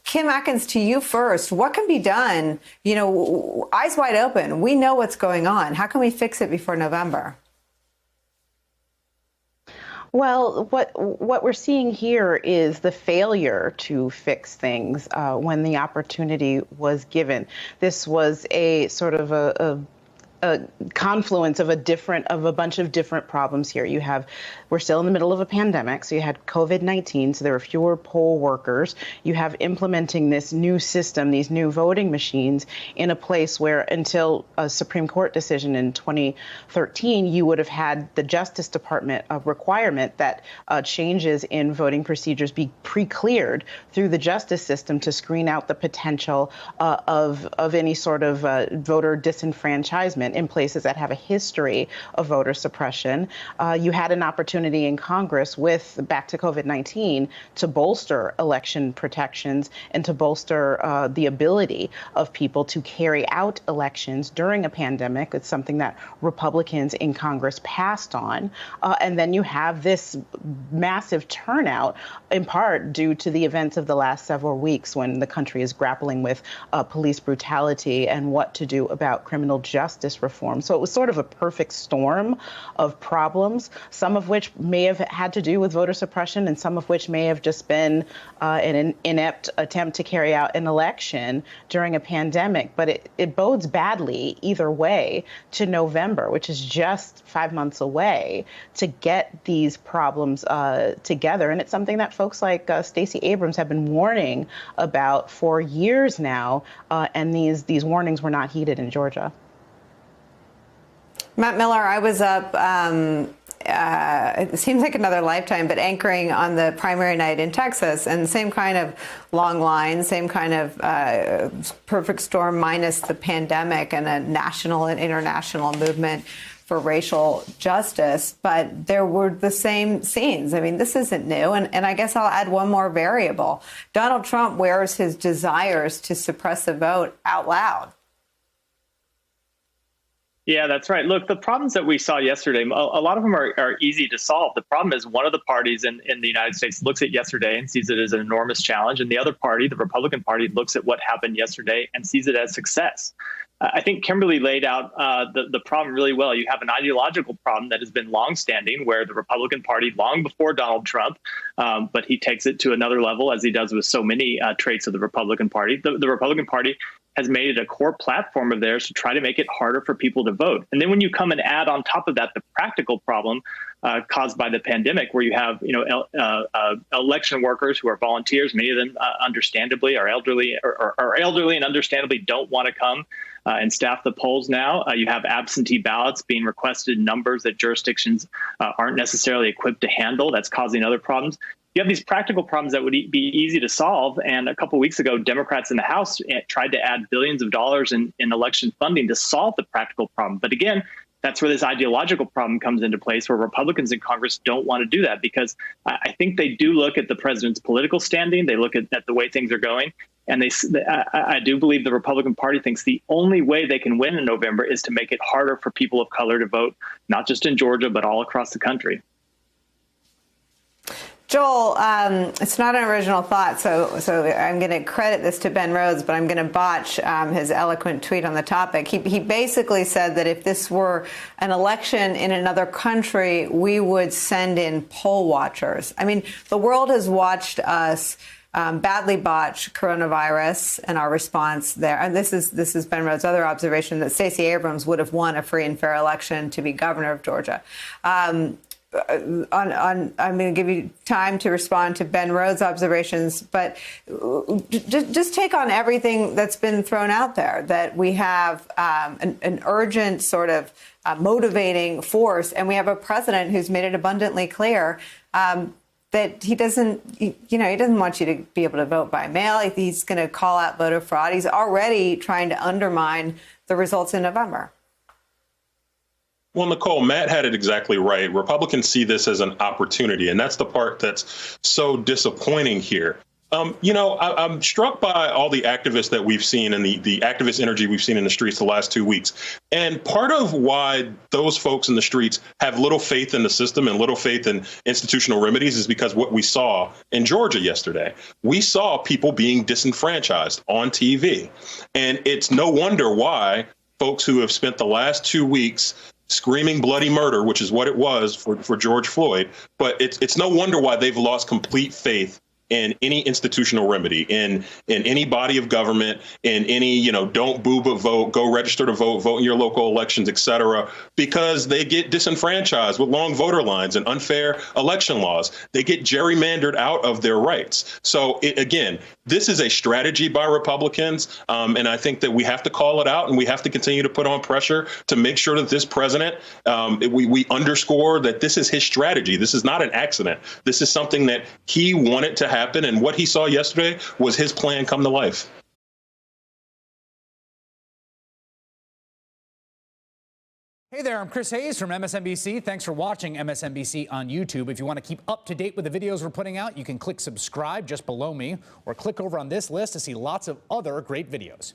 Kim Atkins, to you first. What can be done? You know, eyes wide open. We know what's going on. How can we fix it before November? Well, what we're seeing here is the failure to fix things when the opportunity was given. This was a sort of a confluence of a bunch of different problems here. We're still in the middle of a pandemic, so you had COVID-19, so there were fewer poll workers. You have implementing this new system, these new voting machines, in a place where until a Supreme Court decision in 2013, you would have had the Justice Department a requirement that changes in voting procedures be pre-cleared through the justice system to screen out the potential of any sort of voter disenfranchisement in places that have a history of voter suppression. You had an opportunity in Congress with, back to COVID-19, to bolster election protections and to bolster the ability of people to carry out elections during a pandemic. It's something that Republicans in Congress passed on. And then you have this massive turnout, in part due to the events of the last several weeks when the country is grappling with police brutality and what to do about criminal justice reform. So it was sort of a perfect storm of problems, some of which may have had to do with voter suppression and some of which may have just been an inept attempt to carry out an election during a pandemic. But it bodes badly either way to November, which is just 5 months away, to get these problems together. And it's something that folks like Stacey Abrams have been warning about for years now. And these warnings were not heeded in Georgia. Matt Miller, I was up, it seems like another lifetime, but anchoring on the primary night in Texas, and same kind of long lines, same kind of perfect storm minus the pandemic and a national and international movement for racial justice. But there were the same scenes. I mean, this isn't new. And I guess I'll add one more variable. Donald Trump wears his desires to suppress the vote out loud. Yeah, that's right. Look, the problems that we saw yesterday, a lot of them are easy to solve. The problem is one of the parties in the United States looks at yesterday and sees it as an enormous challenge. And the other party, the Republican Party, looks at what happened yesterday and sees it as success. I think Kimberly laid out the problem really well. You have an ideological problem that has been longstanding, where the Republican Party, long before Donald Trump, but he takes it to another level, as he does with so many traits of the Republican Party. The Republican Party has made it a core platform of theirs to try to make it harder for people to vote. And then when you come and add on top of that the practical problem caused by the pandemic, where you have election workers who are volunteers, many of them understandably are elderly and understandably don't want to come and staff the polls now. You have absentee ballots being requested in numbers that jurisdictions aren't necessarily equipped to handle. That's causing other problems. You have these practical problems that would be easy to solve. And a couple of weeks ago, Democrats in the House tried to add billions of dollars in election funding to solve the practical problem. But again, that's where this ideological problem comes into place, where Republicans in Congress don't want to do that, because I think they do look at the president's political standing. They look at the way things are going. And I do believe the Republican Party thinks the only way they can win in November is to make it harder for people of color to vote, not just in Georgia, but all across the country. Joel, it's not an original thought, so I'm going to credit this to Ben Rhodes, but I'm going to botch his eloquent tweet on the topic. He basically said that if this were an election in another country, we would send in poll watchers. I mean, the world has watched us badly botch coronavirus and our response there. And this is Ben Rhodes' other observation, that Stacey Abrams would have won a free and fair election to be governor of Georgia. I'm going to give you time to respond to Ben Rhodes' observations, but just take on everything that's been thrown out there, that we have an urgent sort of motivating force, and we have a president who's made it abundantly clear that he doesn't want you to be able to vote by mail. He's going to call out voter fraud. He's already trying to undermine the results in November. Well, Nicolle, Matt had it exactly right. Republicans see this as an opportunity, and that's the part that's so disappointing here. I'm struck by all the activists that we've seen and the activist energy we've seen in the streets the last 2 weeks. And part of why those folks in the streets have little faith in the system and little faith in institutional remedies is because what we saw in Georgia yesterday. We saw people being disenfranchised on TV. And it's no wonder why folks who have spent the last 2 weeks screaming bloody murder, which is what it was for George Floyd, but it's no wonder why they've lost complete faith in any institutional remedy, in any body of government, in any, don't boo but vote, go register to vote, vote in your local elections, et cetera, because they get disenfranchised with long voter lines and unfair election laws. They get gerrymandered out of their rights. So again, this is a strategy by Republicans, and I think that we have to call it out and we have to continue to put on pressure to make sure that this president, we underscore that this is his strategy. This is not an accident. This is something that he wanted to happen, and what he saw yesterday was his plan come to life. Hey there, I'm Chris Hayes from MSNBC. Thanks for watching MSNBC on YouTube. If you want to keep up to date with the videos we're putting out, you can click subscribe just below me or click over on this list to see lots of other great videos.